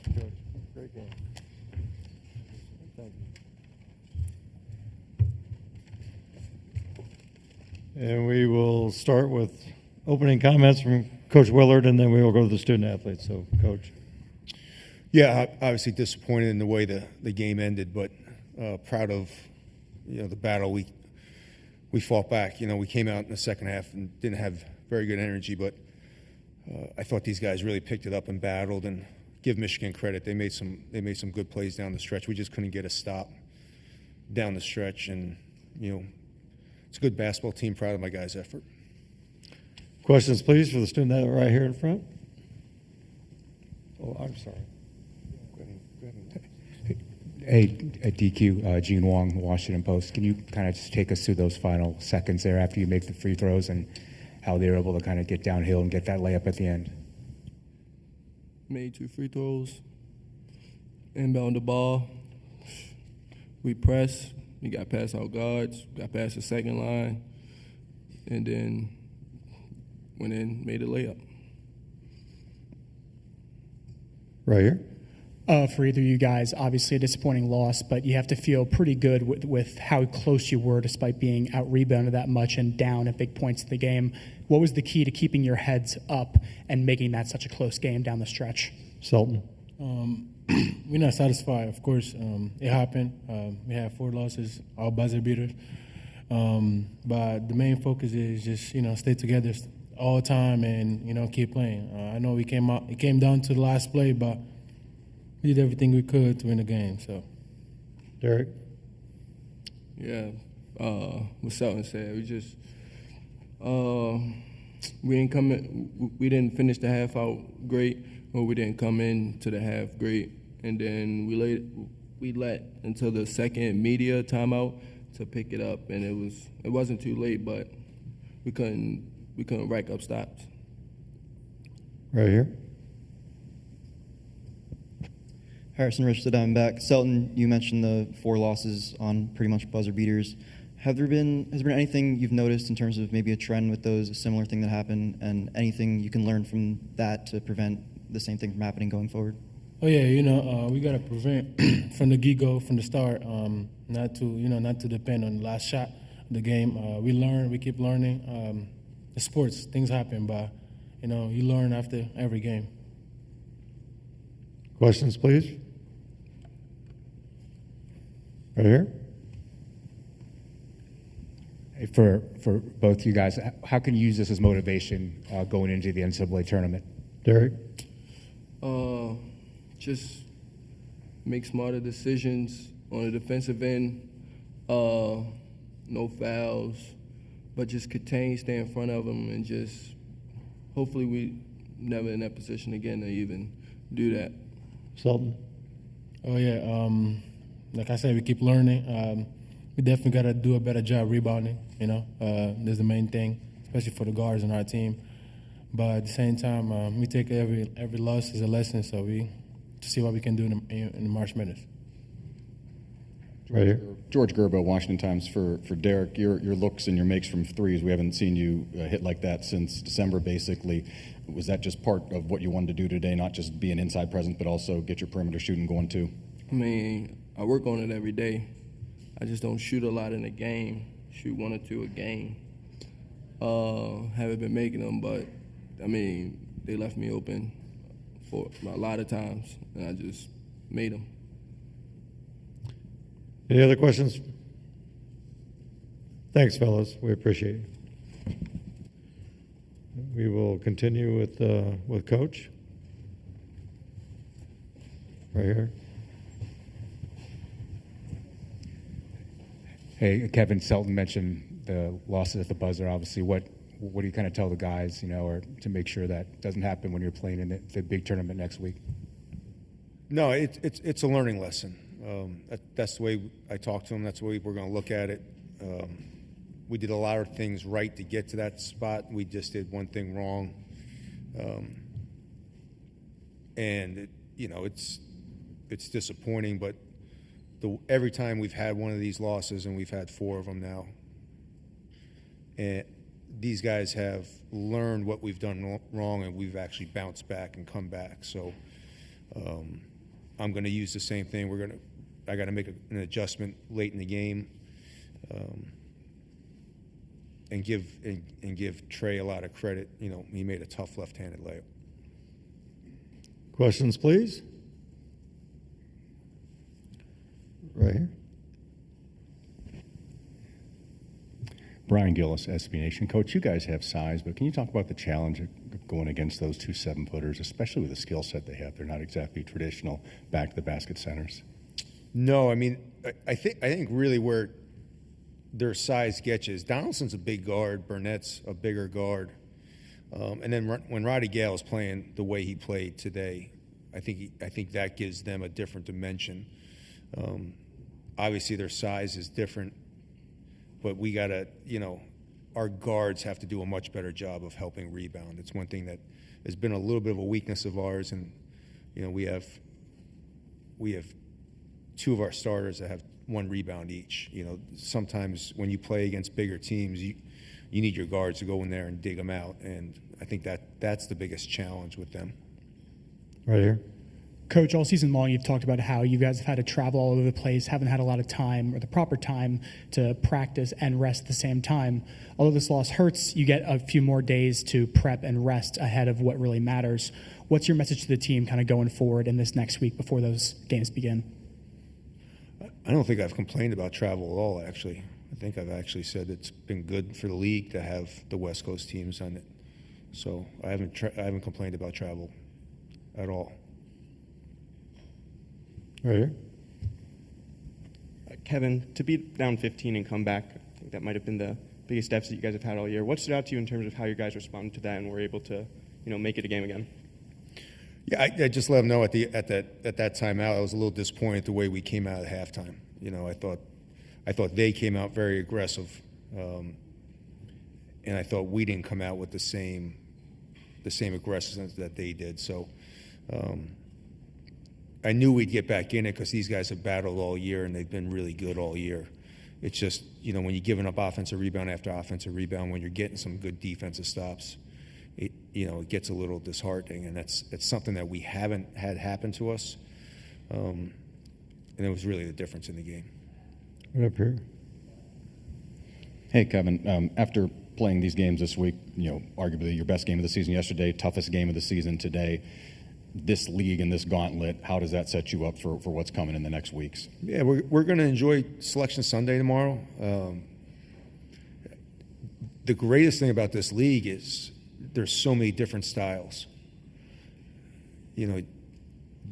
Coach. Great game. Thank you. And we will start with opening comments from Coach Willard, and then we will go to the student athletes. So, Coach. Yeah, obviously disappointed in the way the game ended, but proud of the battle we fought back. We came out in the second half and didn't have very good energy, but I thought these guys really picked it up and battled. And give Michigan credit; they made some good plays down the stretch. We just couldn't get a stop down the stretch, and it's a good basketball team. Proud of my guys' effort. Questions, please, for the student athlete right here in front. Oh, I'm sorry. Go ahead. Hey, DQ, Gene Wong, Washington Post. Can you kind of just take us through those final seconds there after you make the free throws and how they were able to kind of get downhill and get that layup at the end? Made 2 free throws, inbound the ball. We pressed. We got past our guards, got past the second line, and then went in, made a layup. Right here. For either of you guys, obviously a disappointing loss, but you have to feel pretty good with how close you were despite being out-rebounded that much and down at big points of the game. What was the key to keeping your heads up and making that such a close game down the stretch? Sultan. We're not satisfied, of course. It happened. We had 4 losses, all buzzer beaters. But the main focus is just, stay together all the time and, keep playing. I know it came down to the last play, but we did everything we could to win the game. So, Derek. Yeah, what Selton said, we just we didn't finish the half out great, or we didn't come into the half great, and then we let until the second media timeout to pick it up, and it wasn't too late, but we couldn't rack up stops. Right here. Harrison Rich, the Diamondback. Selton, you mentioned the 4 losses on pretty much buzzer beaters. Has there been anything you've noticed in terms of maybe a trend with those, a similar thing that happened, and anything you can learn from that to prevent the same thing from happening going forward? oh yeah, we gotta prevent from the get-go, from the start, not to depend on the last shot of the game. We keep learning. It's sports, things happen, but you learn after every game. Questions, please. Right here. Hey, for both you guys, how can you use this as motivation going into the NCAA tournament? Derek. Just make smarter decisions on the defensive end. No fouls, but just contain, stay in front of them, and just hopefully we never in that position again to even do that. Sultan. Oh yeah, like I said, we keep learning. We definitely got to do a better job rebounding. That's the main thing, especially for the guards on our team. But at the same time, we take every loss as a lesson, so to see what we can do in the March Madness. Right here. George Gerbo, Washington Times. For Derek, your looks and your makes from threes, we haven't seen you hit like that since December, basically. Was that just part of what you wanted to do today, not just be an inside presence, but also get your perimeter shooting going too? I mean, I work on it every day. I just don't shoot a lot in a game, shoot 1 or 2 a game. Haven't been making them, but, I mean, they left me open for a lot of times, and I just made them. Any other questions? Thanks, fellas. We appreciate it. We will continue with Coach. Right here. Hey, Kevin, Selton mentioned the losses at the buzzer. Obviously, what do you kind of tell the guys, or to make sure that doesn't happen when you're playing in the big tournament next week? No, it's a learning lesson. That's the way I talk to them. That's the way we're going to look at it. We did a lot of things right to get to that spot. We just did one thing wrong, and it's disappointing. But every time we've had one of these losses, and we've had 4 of them now, and these guys have learned what we've done wrong, and we've actually bounced back and come back. So I'm going to use the same thing. I got to make an adjustment late in the game, and give Trey a lot of credit. You know, he made a tough left-handed layup. Questions, please? Right here. Brian Gillis, SB Nation. Coach, you guys have size, but can you talk about the challenge of going against those two 7-footers, especially with the skill set they have? They're not exactly traditional back-to-the-basket centers. No, I mean, I think really where their size gets you is Donaldson's a big guard, Burnett's a bigger guard, and then when Roddy Gale is playing the way he played today, I think that gives them a different dimension. Obviously, their size is different. But we got to, our guards have to do a much better job of helping rebound. It's one thing that has been a little bit of a weakness of ours, and we have two of our starters that have 1 rebound each. Sometimes when you play against bigger teams, you need your guards to go in there and dig them out, and I think that's the biggest challenge with them. Right here. Coach, all season long, you've talked about how you guys have had to travel all over the place, haven't had a lot of time or the proper time to practice and rest at the same time. Although this loss hurts, you get a few more days to prep and rest ahead of what really matters. What's your message to the team kind of going forward in this next week before those games begin? I don't think I've complained about travel at all, actually. I think I've actually said it's been good for the league to have the West Coast teams on it. So I haven't complained about travel at all. Right here. Kevin, to be down 15 and come back, I think that might have been the biggest deficit you guys have had all year. What stood out to you in terms of how you guys responded to that and were able to, make it a game again? Yeah, I just let them know at that timeout, I was a little disappointed the way we came out at halftime. I thought they came out very aggressive, and I thought we didn't come out with the same aggressiveness that they did. So. I knew we'd get back in it because these guys have battled all year and they've been really good all year. It's just, when you're giving up offensive rebound after offensive rebound, when you're getting some good defensive stops, it gets a little disheartening, and it's something that we haven't had happen to us. And it was really the difference in the game. Right up here. Hey, Kevin, after playing these games this week, arguably your best game of the season yesterday, toughest game of the season today, this league and this gauntlet, how does that set you up for what's coming in the next weeks? Yeah, we're going to enjoy Selection Sunday tomorrow. The greatest thing about this league is there's so many different styles.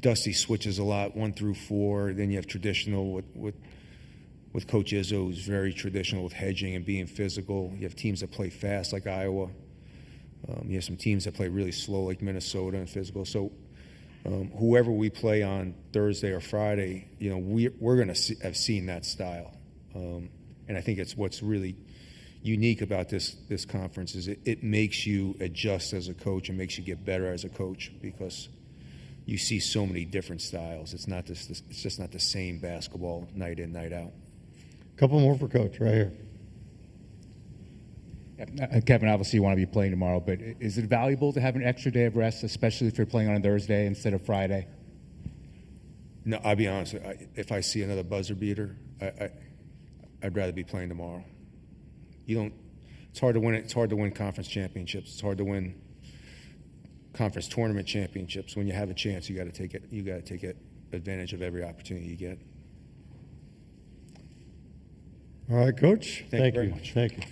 Dusty switches a lot, 1 through 4. Then you have traditional with Coach Izzo, who's very traditional with hedging and being physical. You have teams that play fast like Iowa. You have some teams that play really slow like Minnesota and physical. So whoever we play on Thursday or Friday, we're going to have seen that style. And I think it's what's really unique about this conference is it makes you adjust as a coach and makes you get better as a coach because you see so many different styles. It's just not the same basketball night in, night out. Couple more for Coach right here. Kevin, obviously you want to be playing tomorrow, but is it valuable to have an extra day of rest, especially if you're playing on a Thursday instead of Friday? No, I'll be honest. If I see another buzzer beater, I'd rather be playing tomorrow. It's hard to win. It's hard to win conference championships. It's hard to win conference tournament championships. When you have a chance, you got to take it. You got to take advantage of every opportunity you get. All right, Coach. Thank you very much. Thank you.